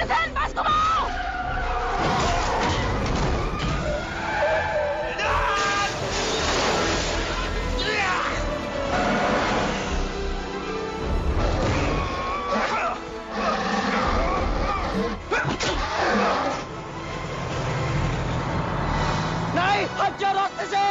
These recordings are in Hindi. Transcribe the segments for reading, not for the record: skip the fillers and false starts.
एलिसन, बस घुमाओ। नहीं, हट जाओ रास्ते से।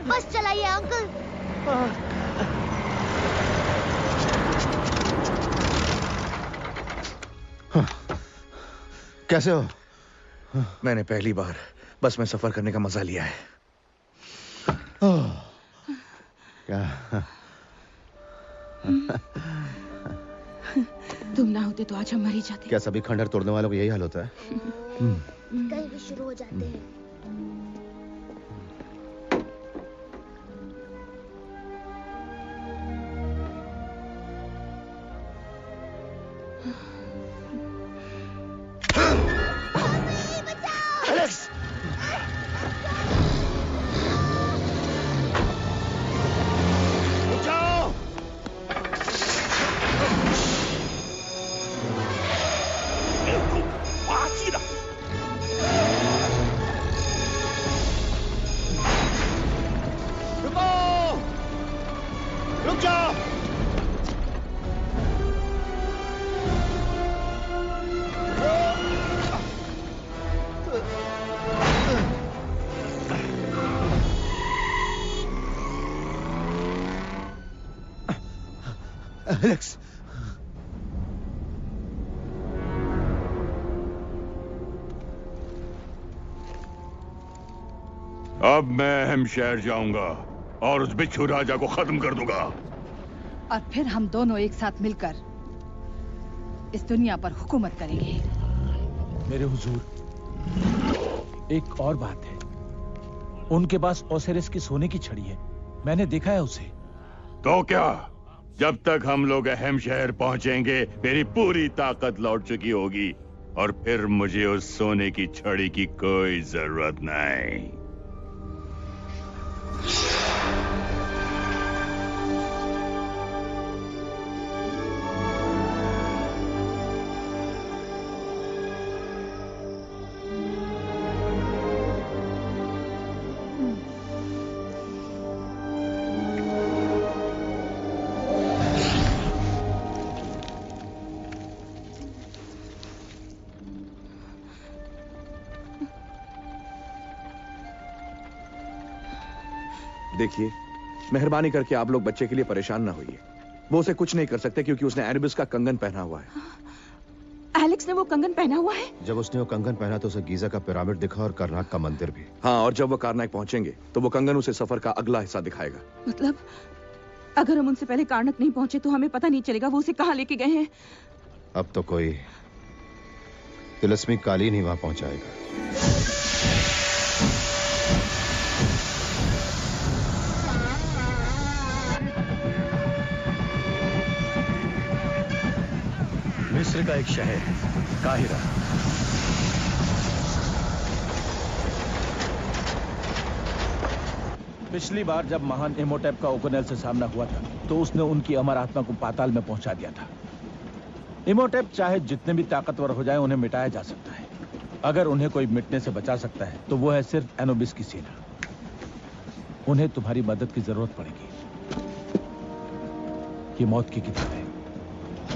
बस चलाइए अंकल। कैसे हो? मैंने पहली बार बस में सफर करने का मजा लिया है। क्या? तुम ना होते तो आज हम मर ही जाते। क्या सभी खंडहर तोड़ने वालों को यही हाल होता है? कहीं भी शुरू हो जाते हैं। एलेक्स, अब मैं अहम शहर जाऊंगा और उस बिच्छू राजा को खत्म कर दूंगा। और फिर हम दोनों एक साथ मिलकर इस दुनिया पर हुकूमत करेंगे। मेरे हुजूर, एक और बात है। उनके पास ओसिरिस की सोने की छड़ी है, मैंने देखा है उसे। तो क्या? जब तक हम लोग अहम शहर पहुंचेंगे मेरी पूरी ताकत लौट चुकी होगी और फिर मुझे उस सोने की छड़ी की कोई जरूरत नहीं। देखिए, मेहरबानी करके आप लोग बच्चे के लिए परेशान ना होइए। वो उसे कुछ नहीं कर सकते क्योंकि उसने एनुबिस का कंगन पहना हुआ है। एलेक्स ने वो कंगन पहना हुआ है? जब उसने वो कंगन पहना तो उसे गीजा का पिरामिड दिखा और करनाक का मंदिर भी। हाँ, और जब वो करनाक पहुंचेंगे तो वो कंगन उसे सफर का अगला हिस्सा दिखाएगा। मतलब अगर हम उनसे पहले कार्नक नहीं पहुंचे तो हमें पता नहीं चलेगा वो उसे कहाँ लेके गए हैं। अब तो कोई तिलस्मी कालीन ही वहां पहुंचाएगा। मिस्र का एक शहर है, काहिरा। पिछली बार जब महान इमोटेप का ओकोनेल से सामना हुआ था तो उसने उनकी अमर आत्मा को पाताल में पहुंचा दिया था। इमोटेप चाहे जितने भी ताकतवर हो जाए उन्हें मिटाया जा सकता है। अगर उन्हें कोई मिटने से बचा सकता है तो वो है सिर्फ एनोबिस की सेना। उन्हें तुम्हारी मदद की जरूरत पड़ेगी। ये मौत की किताब है,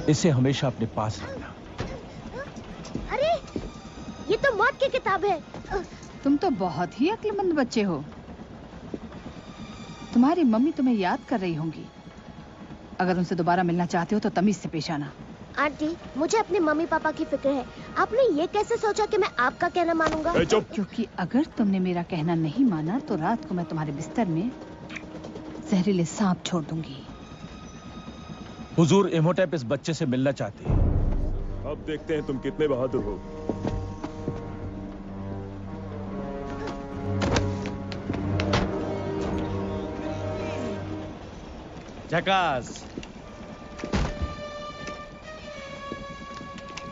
इसे हमेशा अपने पास रखना। अरे ये तो मौत की किताब है। तुम तो बहुत ही अक्लमंद बच्चे हो। तुम्हारी मम्मी तुम्हें याद कर रही होंगी। अगर उनसे दोबारा मिलना चाहते हो तो तमीज से पेश आना। आंटी, मुझे अपने मम्मी पापा की फिक्र है। आपने ये कैसे सोचा कि मैं आपका कहना मानूंगा? चुप। क्योंकि अगर तुमने मेरा कहना नहीं माना तो रात को मैं तुम्हारे बिस्तर में जहरीले सांप छोड़ दूंगी। हुजूर, इमोटेप इस बच्चे से मिलना चाहते हैं। अब देखते हैं तुम कितने बहादुर हो। झकास,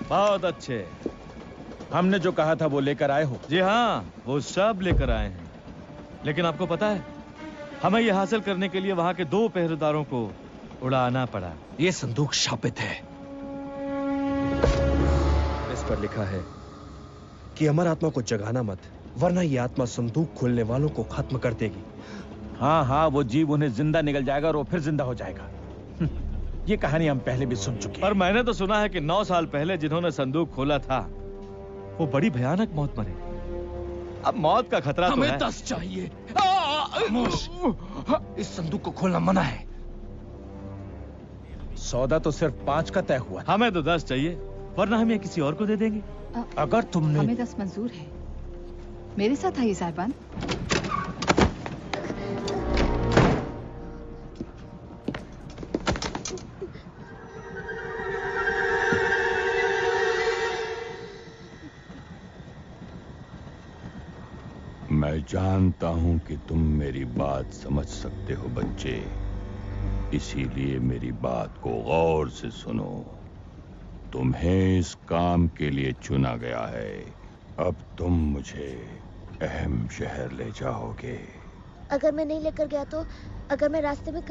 बहुत अच्छे। हमने जो कहा था वो लेकर आए हो? जी हाँ, वो सब लेकर आए हैं। लेकिन आपको पता है, हमें ये हासिल करने के लिए वहां के 2 पहरेदारों को उड़ाना पड़ा। ये संदूक शापित है। इस पर लिखा है कि अमर आत्मा को जगाना मत, वरना ये आत्मा संदूक खोलने वालों को खत्म कर देगी। हाँ हाँ, वो जीव उन्हें जिंदा निगल जाएगा और वो फिर जिंदा हो जाएगा। ये कहानी हम पहले भी सुन चुके हैं। पर मैंने तो सुना है कि 9 साल पहले जिन्होंने संदूक खोला था वो बड़ी भयानक मौत मरे। अब मौत का खतरा तो है। हमें 10 चाहिए। खामोश, इस संदूक को खोलना मना है। सौदा तो सिर्फ 5 का तय हुआ। हमें तो 10 चाहिए, वरना हम ये किसी और को दे देंगे। अगर तुमने हमें 10 मंजूर है। मेरे साथ आइए साहिबान। मैं जानता हूं कि तुम मेरी बात समझ सकते हो बच्चे, इसीलिए मेरी बात को गौर से सुनो। तुम्हें इस काम के लिए चुना गया है। अब तुम मुझे अहम शहर ले जाओगे। अगर मैं नहीं लेकर गया तो? अगर मैं रास्ते में